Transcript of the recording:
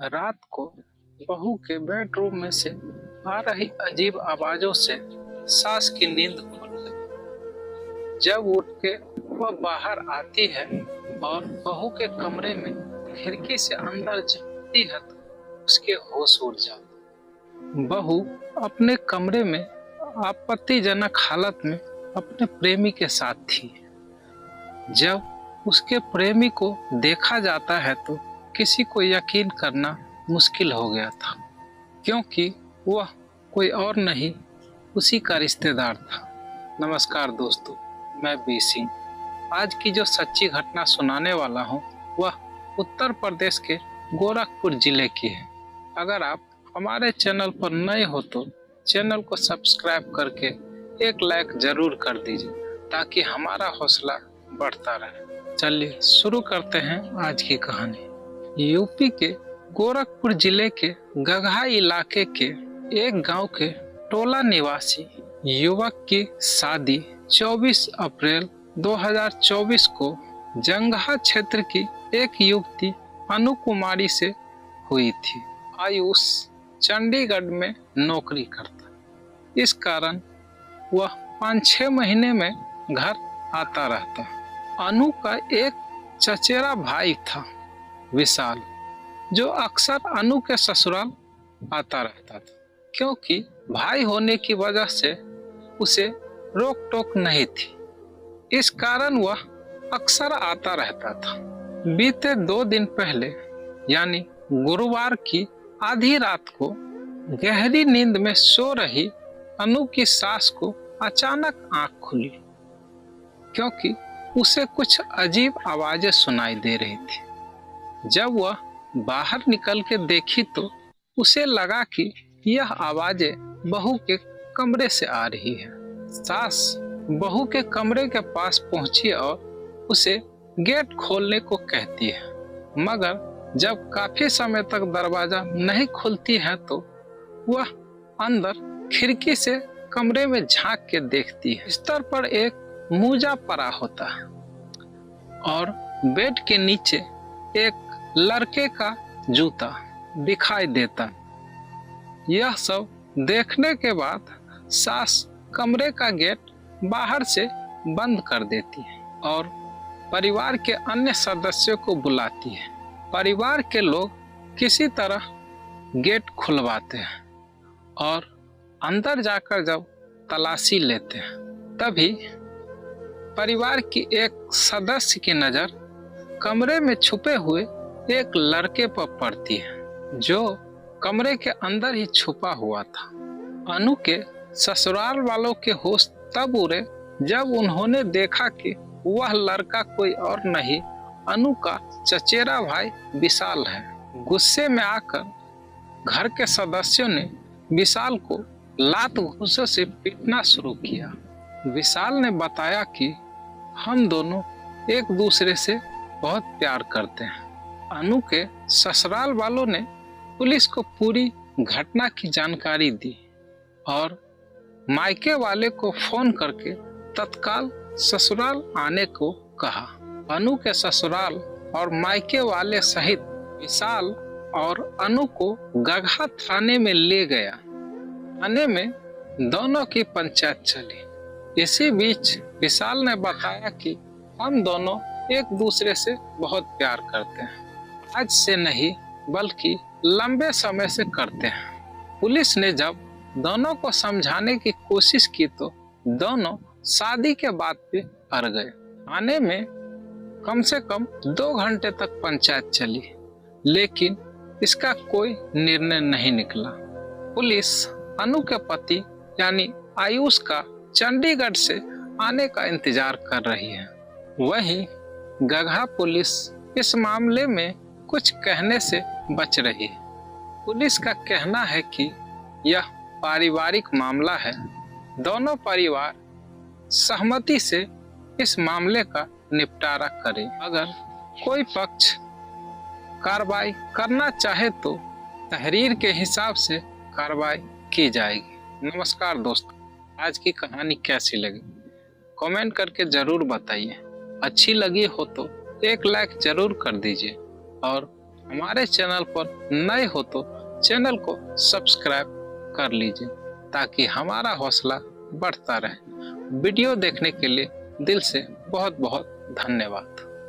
रात को बहू के बेडरूम में से आ रही अजीब आवाजों से सास की नींद खुल गई। जब उठ के वह बाहर आती है और बहू के कमरे में खिड़की से अंदर झांकती है तो उसके होश उड़ जाते। बहू अपने कमरे में आपत्तिजनक हालत में अपने प्रेमी के साथ थी। जब उसके प्रेमी को देखा जाता है तो किसी को यकीन करना मुश्किल हो गया था, क्योंकि वह कोई और नहीं उसी का रिश्तेदार था। नमस्कार दोस्तों, मैं बी सिंह। आज की जो सच्ची घटना सुनाने वाला हूँ वह उत्तर प्रदेश के गोरखपुर जिले की है। अगर आप हमारे चैनल पर नए हो तो चैनल को सब्सक्राइब करके एक लाइक जरूर कर दीजिए ताकि हमारा हौसला बढ़ता रहे। चलिए शुरू करते हैं आज की कहानी। यूपी के गोरखपुर जिले के गगहा इलाके के एक गांव के टोला निवासी युवक की शादी 24 अप्रैल 2024 को जंगहा क्षेत्र की एक युवती अनु कुमारी से हुई थी। आयुष चंडीगढ़ में नौकरी करता, इस कारण वह 5-6 महीने में घर आता रहता। अनु का एक चचेरा भाई था विशाल, जो अक्सर अनु के ससुराल आता रहता था, क्योंकि भाई होने की वजह से उसे रोक टोक नहीं थी। इस कारण वह अक्सर आता रहता था। बीते 2 दिन पहले यानी गुरुवार की आधी रात को गहरी नींद में सो रही अनु की सास को अचानक आंख खुली, क्योंकि उसे कुछ अजीब आवाजें सुनाई दे रही थी। जब वह बाहर निकल के देखी तो उसे लगा कि यह आवाजें बहू के कमरे से आ रही है। सास बहू के कमरे के पास पहुंची और उसे गेट खोलने को कहती है, मगर जब काफी समय तक दरवाजा नहीं खुलती है तो वह अंदर खिड़की से कमरे में झांक के देखती है। बिस्तर पर एक मूजा पड़ा होता है और बेड के नीचे एक लड़के का जूता दिखाई देता। यह सब देखने के बाद सास कमरे का गेट बाहर से बंद कर देती है और परिवार के अन्य सदस्यों को बुलाती है। परिवार के लोग किसी तरह गेट खुलवाते हैं और अंदर जाकर जब तलाशी लेते हैं तभी परिवार की एक सदस्य की नजर कमरे में छुपे हुए एक लड़के पर पड़ती है, जो कमरे के अंदर ही छुपा हुआ था। अनु के ससुराल वालों के होश तब उड़े जब उन्होंने देखा कि वह लड़का कोई और नहीं अनु का चचेरा भाई विशाल है। गुस्से में आकर घर के सदस्यों ने विशाल को लात घूंसों से पीटना शुरू किया। विशाल ने बताया कि हम दोनों एक दूसरे से बहुत प्यार करते हैं। अनु के ससुराल वालों ने पुलिस को पूरी घटना की जानकारी दी और मायके वाले को फोन करके तत्काल ससुराल आने को कहा। अनु के ससुराल और मायके वाले सहित विशाल और अनु को गगहा थाने में ले गया। थाने में दोनों की पंचायत चली। इसी बीच विशाल ने बताया कि हम दोनों एक दूसरे से बहुत प्यार करते हैं, आज से नहीं बल्कि लंबे समय से करते हैं। पुलिस ने जब दोनों को समझाने की कोशिश की तो दोनों शादी के बात पे अड़ गए। थाने में कम से कम 2 घंटे तक पंचायत चली, लेकिन इसका कोई निर्णय नहीं निकला। पुलिस अनु के पति यानी आयुष का चंडीगढ़ से आने का इंतजार कर रही है। वहीं गगहा पुलिस इस मामले में कुछ कहने से बच रही है। पुलिस का कहना है कि यह पारिवारिक मामला है, दोनों परिवार सहमति से इस मामले का निपटारा करें। अगर कोई पक्ष कार्रवाई करना चाहे तो तहरीर के हिसाब से कार्रवाई की जाएगी। नमस्कार दोस्तों, आज की कहानी कैसी लगी कमेंट करके जरूर बताइए। अच्छी लगी हो तो एक लाइक जरूर कर दीजिए और हमारे चैनल पर नए हो तो चैनल को सब्सक्राइब कर लीजिए ताकि हमारा हौसला बढ़ता रहे। वीडियो देखने के लिए दिल से बहुत बहुत धन्यवाद।